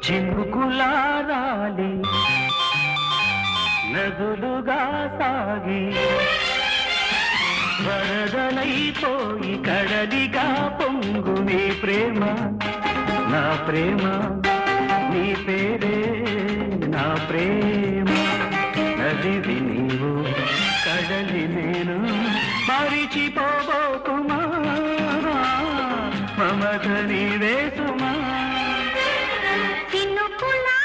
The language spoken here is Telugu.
చినుకులారాలి నదులుగా సాగి వరదలైపోయి కడలిగా పొంగు నీ ప్రేమ నా ప్రేమ నీ పేరే నా ప్రేమ నదివి నీవు కడలి నేను మరిచిపోబోకుమా మమత నీవే సుమా చినుకులా